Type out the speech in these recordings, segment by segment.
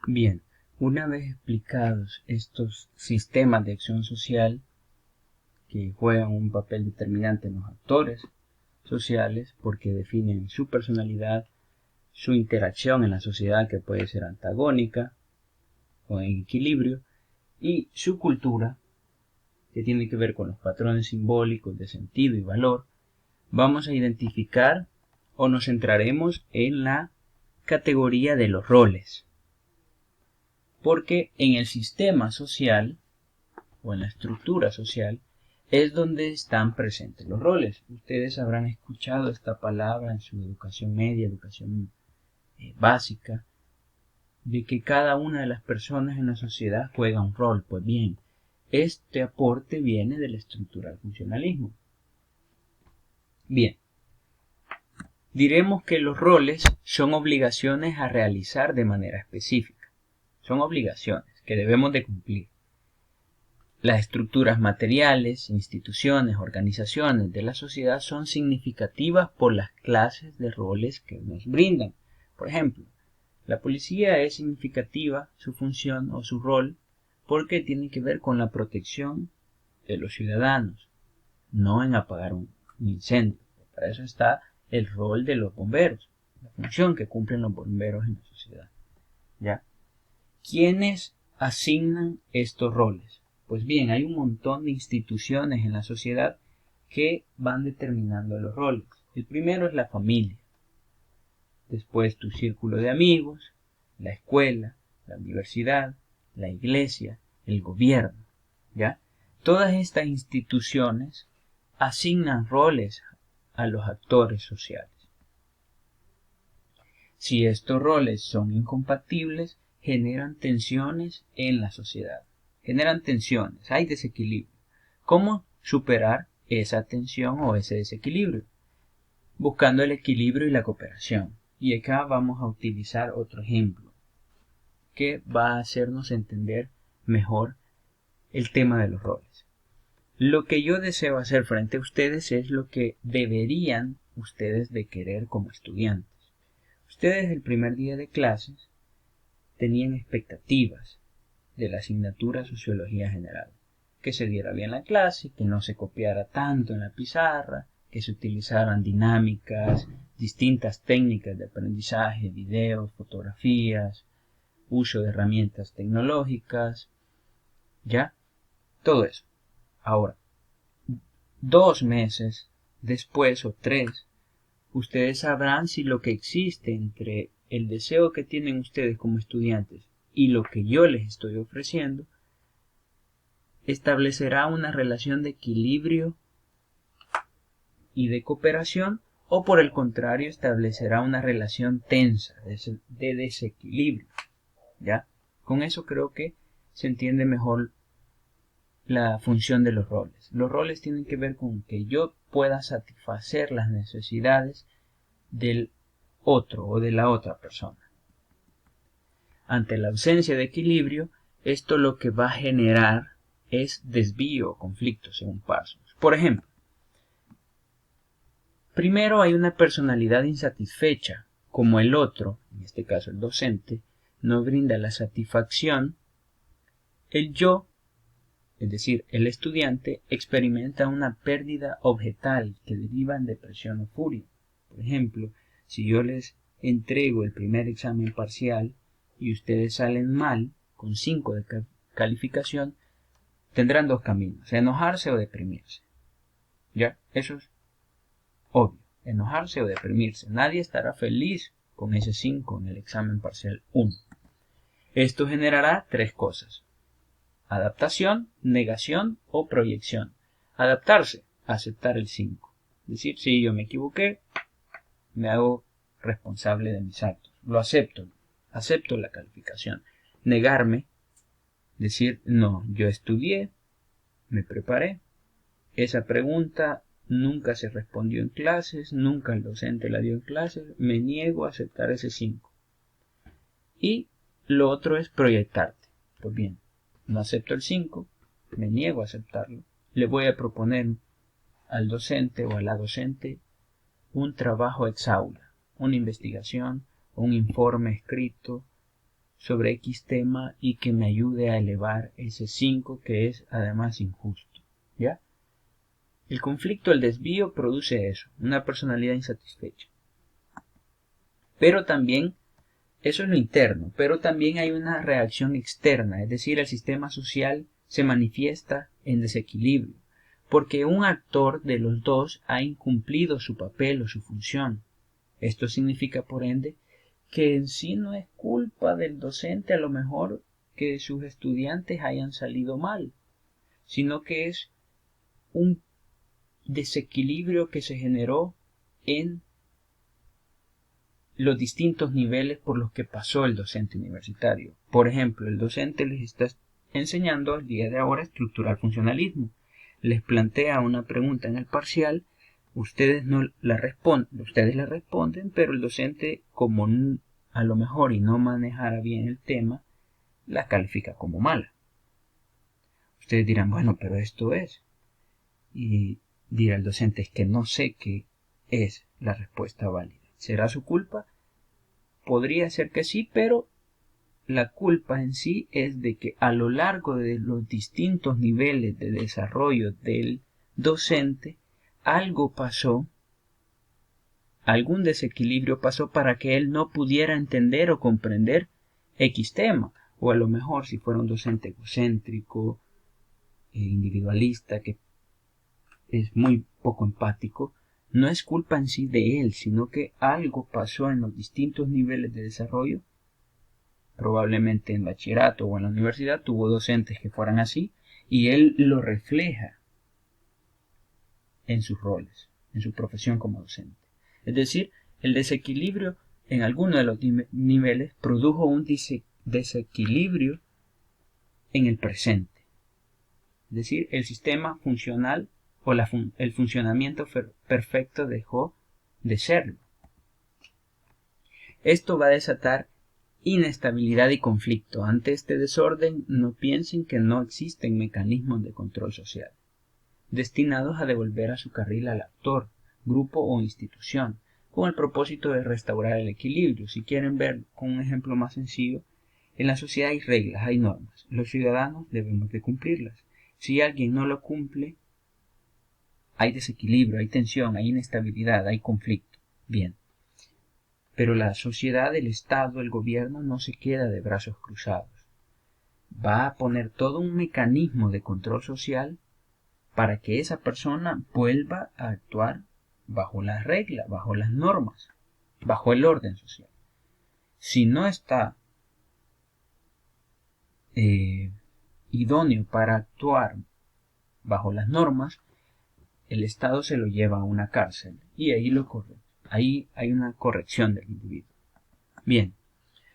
Bien, una vez explicados estos sistemas de acción social que juegan un papel determinante en los actores sociales porque definen su personalidad, su interacción en la sociedad que puede ser antagónica o en equilibrio, y su cultura que tiene que ver con los patrones simbólicos de sentido y valor, vamos a identificar o nos centraremos en la categoría de los roles. Porque en el sistema social o en la estructura social es donde están presentes los roles. Ustedes habrán escuchado esta palabra en su educación media, educación básica, de que cada una de las personas en la sociedad juega un rol. Pues bien, este aporte viene del estructural funcionalismo. Bien, diremos que los roles son obligaciones a realizar de manera específica. Son obligaciones que debemos de cumplir. Las estructuras materiales, instituciones, organizaciones de la sociedad son significativas por las clases de roles que nos brindan. Por ejemplo, la policía es significativa su función o su rol porque tiene que ver con la protección de los ciudadanos, no en apagar un incendio. Para eso está el rol de los bomberos, la función que cumplen los bomberos en la sociedad. ¿Ya? ¿Quiénes asignan estos roles? Pues bien, hay un montón de instituciones en la sociedad que van determinando los roles. El primero es la familia, después tu círculo de amigos, la escuela, la universidad, la iglesia, el gobierno, ¿ya? Todas estas instituciones asignan roles a los actores sociales. Si estos roles son incompatibles, generan tensiones en la sociedad. Generan tensiones, hay desequilibrio. ¿Cómo superar esa tensión o ese desequilibrio? Buscando el equilibrio y la cooperación. Y acá vamos a utilizar otro ejemplo que va a hacernos entender mejor el tema de los roles. Lo que yo deseo hacer frente a ustedes es lo que deberían ustedes de querer como estudiantes. Ustedes el primer día de clases tenían expectativas de la asignatura Sociología General. Que se diera bien la clase, que no se copiara tanto en la pizarra, que se utilizaran dinámicas, distintas técnicas de aprendizaje, videos, fotografías, uso de herramientas tecnológicas, ¿ya? Todo eso. Ahora, 2 meses después o 3, ustedes sabrán si lo que existe entre el deseo que tienen ustedes como estudiantes y lo que yo les estoy ofreciendo establecerá una relación de equilibrio y de cooperación, o por el contrario establecerá una relación tensa de desequilibrio. ¿Ya? Con eso creo que se entiende mejor la función de los roles. Los roles tienen que ver con que yo pueda satisfacer las necesidades del otro o de la otra persona. Ante la ausencia de equilibrio, esto lo que va a generar es desvío o conflicto, según Parsons. Por ejemplo, primero hay una personalidad insatisfecha, como el otro, en este caso el docente, no brinda la satisfacción, el yo, es decir, el estudiante, experimenta una pérdida objetal que deriva en depresión o furia. Por ejemplo, si yo les entrego el primer examen parcial y ustedes salen mal, con 5 de calificación, tendrán 2 caminos, enojarse o deprimirse. ¿Ya? Eso es obvio, enojarse o deprimirse. Nadie estará feliz con ese 5 en el examen parcial 1. Esto generará 3 cosas. Adaptación, negación o proyección. Adaptarse, aceptar el 5. Es decir, si yo me equivoqué, me hago responsable de mis actos. Lo acepto, acepto la calificación. Negarme, decir, no, yo estudié, me preparé, esa pregunta nunca se respondió en clases, nunca el docente la dio en clases, me niego a aceptar ese 5. Y lo otro es proyectarte. Pues bien, no acepto el 5, me niego a aceptarlo, le voy a proponer al docente o a la docente un trabajo ex aula, una investigación, un informe escrito sobre X tema y que me ayude a elevar ese 5 que es además injusto, ¿ya? El conflicto, el desvío produce eso, una personalidad insatisfecha. Pero también, eso es lo interno, pero también hay una reacción externa, es decir, el sistema social se manifiesta en desequilibrio, porque un actor de los dos ha incumplido su papel o su función. Esto significa, por ende, que en sí no es culpa del docente a lo mejor que sus estudiantes hayan salido mal, sino que es un desequilibrio que se generó en los distintos niveles por los que pasó el docente universitario. Por ejemplo, el docente les está enseñando al día de ahora estructural funcionalismo. Les plantea una pregunta en el parcial, ustedes no la responden, ustedes la responden, pero el docente, como a lo mejor y no manejara bien el tema, la califica como mala. Ustedes dirán, bueno, pero esto es. Y dirá el docente, es que no sé qué es la respuesta válida. ¿Será su culpa? Podría ser que sí, pero la culpa en sí es de que a lo largo de los distintos niveles de desarrollo del docente, algo pasó, algún desequilibrio pasó para que él no pudiera entender o comprender X tema. O a lo mejor si fuera un docente egocéntrico, individualista, que es muy poco empático, no es culpa en sí de él, sino que algo pasó en los distintos niveles de desarrollo. Probablemente en bachillerato o en la universidad tuvo docentes que fueran así y él lo refleja en sus roles, en su profesión como docente. Es decir, el desequilibrio en alguno de los niveles produjo un desequilibrio en el presente. Es decir, el sistema funcional o el funcionamiento perfecto dejó de serlo. Esto va a desatar inestabilidad y conflicto. Ante este desorden, no piensen que no existen mecanismos de control social, destinados a devolver a su carril al actor, grupo o institución, con el propósito de restaurar el equilibrio. Si quieren ver con un ejemplo más sencillo, en la sociedad hay reglas, hay normas. Los ciudadanos debemos de cumplirlas. Si alguien no lo cumple, hay desequilibrio, hay tensión, hay inestabilidad, hay conflicto. Bien. Pero la sociedad, el Estado, el gobierno no se queda de brazos cruzados. Va a poner todo un mecanismo de control social para que esa persona vuelva a actuar bajo las reglas, bajo las normas, bajo el orden social. Si no está idóneo para actuar bajo las normas, el Estado se lo lleva a una cárcel y ahí lo corre. Ahí hay una corrección del individuo. Bien,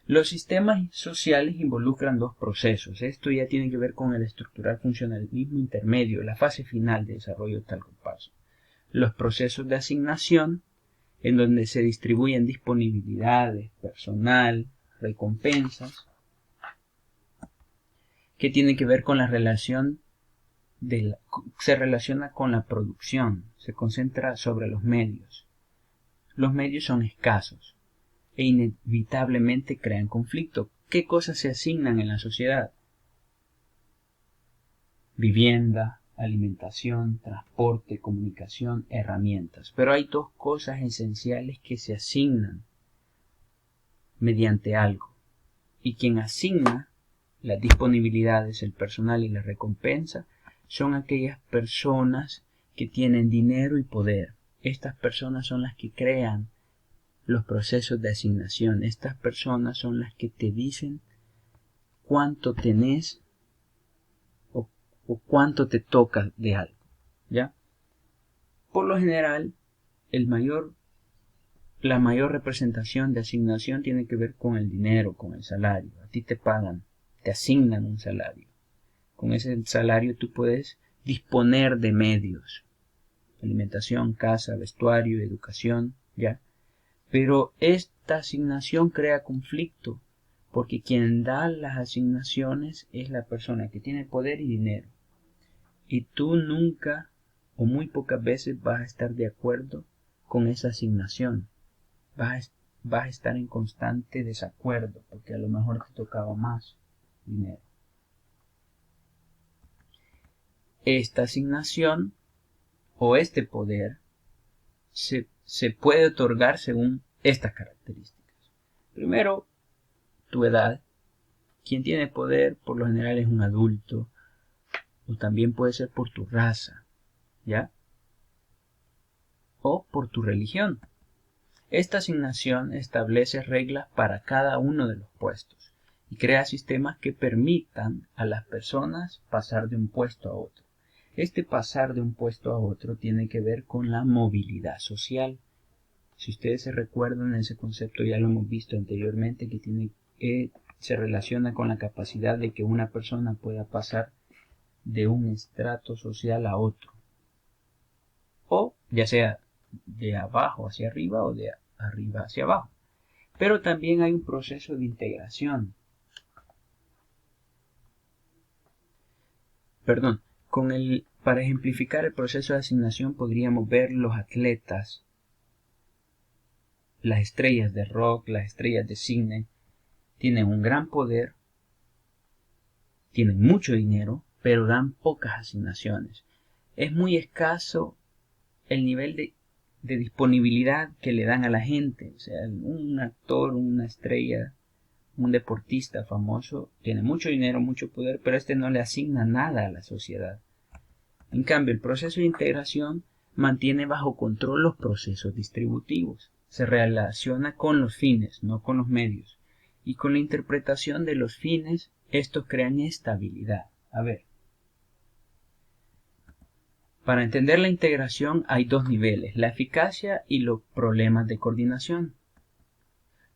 los sistemas sociales involucran dos procesos. Esto ya tiene que ver con el estructural funcionalismo intermedio, la fase final de desarrollo tal paso. Los procesos de asignación, en donde se distribuyen disponibilidades, personal, recompensas, que tiene que ver con la relación se relaciona con la producción, se concentra sobre los medios. Los medios son escasos e inevitablemente crean conflicto. ¿Qué cosas se asignan en la sociedad? Vivienda, alimentación, transporte, comunicación, herramientas. Pero hay dos cosas esenciales que se asignan mediante algo. Y quien asigna las disponibilidades, el personal y la recompensa son aquellas personas que tienen dinero y poder. Estas personas son las que crean los procesos de asignación. Estas personas son las que te dicen cuánto tenés o cuánto te toca de algo, ¿ya? Por lo general, la mayor representación de asignación tiene que ver con el dinero, con el salario. A ti te pagan, te asignan un salario. Con ese salario tú puedes disponer de medios, alimentación, casa, vestuario, educación, ¿ya? Pero esta asignación crea conflicto, porque quien da las asignaciones es la persona que tiene poder y dinero. Y tú nunca o muy pocas veces vas a estar de acuerdo con esa asignación. vas a estar en constante desacuerdo, porque a lo mejor te tocaba más dinero. Esta asignación o este poder se puede otorgar según estas características. Primero, tu edad. Quien tiene poder por lo general es un adulto, o también puede ser por tu raza, ¿ya? O por tu religión. Esta asignación establece reglas para cada uno de los puestos y crea sistemas que permitan a las personas pasar de un puesto a otro. Este pasar de un puesto a otro tiene que ver con la movilidad social. Si ustedes se recuerdan, ese concepto ya lo hemos visto anteriormente, que se relaciona con la capacidad de que una persona pueda pasar de un estrato social a otro, o ya sea de abajo hacia arriba o de arriba hacia abajo. Pero también hay un proceso de integración. Para ejemplificar el proceso de asignación podríamos ver los atletas, las estrellas de rock, las estrellas de cine, tienen un gran poder, tienen mucho dinero, pero dan pocas asignaciones. Es muy escaso el nivel de disponibilidad que le dan a la gente. O sea, un actor, una estrella, un deportista famoso tiene mucho dinero, mucho poder, pero este no le asigna nada a la sociedad. En cambio, el proceso de integración mantiene bajo control los procesos distributivos. Se relaciona con los fines, no con los medios. Y con la interpretación de los fines, estos crean estabilidad. A ver, para entender la integración hay dos niveles, la eficacia y los problemas de coordinación.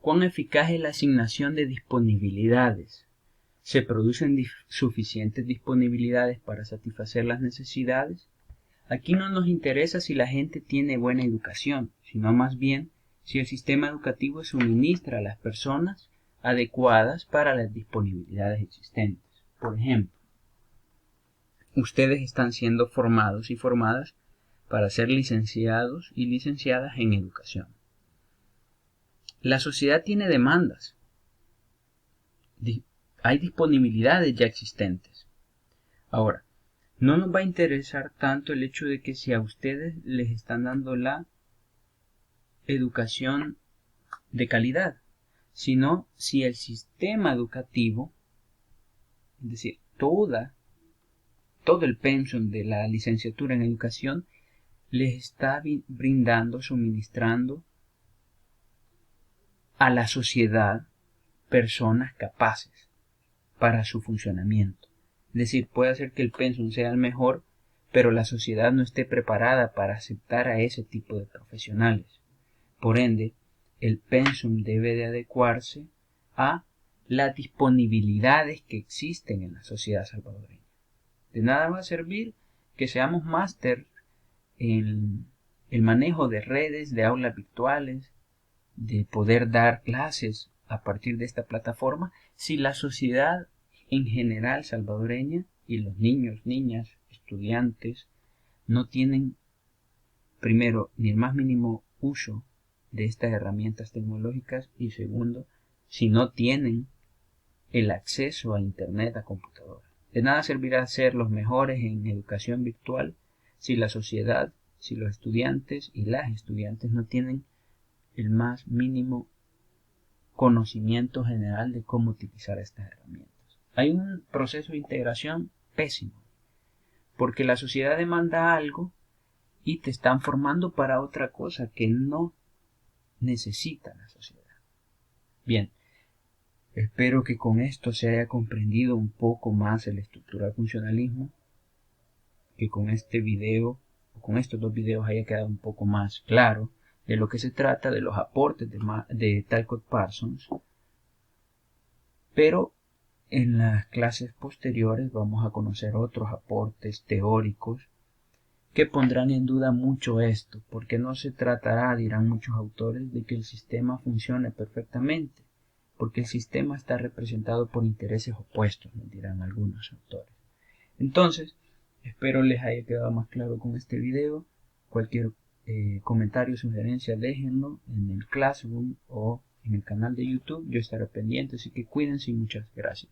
¿Cuán eficaz es la asignación de disponibilidades? ¿Se producen suficientes disponibilidades para satisfacer las necesidades? Aquí no nos interesa si la gente tiene buena educación, sino más bien si el sistema educativo suministra a las personas adecuadas para las disponibilidades existentes. Por ejemplo, ustedes están siendo formados y formadas para ser licenciados y licenciadas en educación. La sociedad tiene demandas. Hay disponibilidades ya existentes. Ahora, no nos va a interesar tanto el hecho de que si a ustedes les están dando la educación de calidad, sino si el sistema educativo, es decir, todo el pensum de la licenciatura en educación, les está brindando, suministrando a la sociedad personas capaces para su funcionamiento. Es decir, puede hacer que el pensum sea el mejor, pero la sociedad no esté preparada para aceptar a ese tipo de profesionales. Por ende, el pensum debe de adecuarse a las disponibilidades que existen en la sociedad salvadoreña. De nada va a servir que seamos máster en el manejo de redes, de aulas virtuales, de poder dar clases a partir de esta plataforma, si la sociedad en general salvadoreña y los niños, niñas, estudiantes no tienen, primero, ni el más mínimo uso de estas herramientas tecnológicas, y segundo, si no tienen el acceso a internet, a computadora. De nada servirá ser los mejores en educación virtual si la sociedad, si los estudiantes y las estudiantes no tienen el más mínimo conocimiento general de cómo utilizar estas herramientas. Hay un proceso de integración pésimo, porque la sociedad demanda algo y te están formando para otra cosa que no necesita la sociedad. Bien, espero que con esto se haya comprendido un poco más el estructural funcionalismo, que con este video, o con estos dos videos, haya quedado un poco más claro de lo que se trata, de los aportes de Talcott Parsons. Pero en las clases posteriores vamos a conocer otros aportes teóricos que pondrán en duda mucho esto, porque no se tratará, dirán muchos autores, de que el sistema funcione perfectamente, porque el sistema está representado por intereses opuestos, nos dirán algunos autores. Entonces, espero les haya quedado más claro con este video. Cualquier comentarios, sugerencias, déjenlo en el Classroom o en el canal de YouTube. Yo estaré pendiente, así que cuídense y muchas gracias.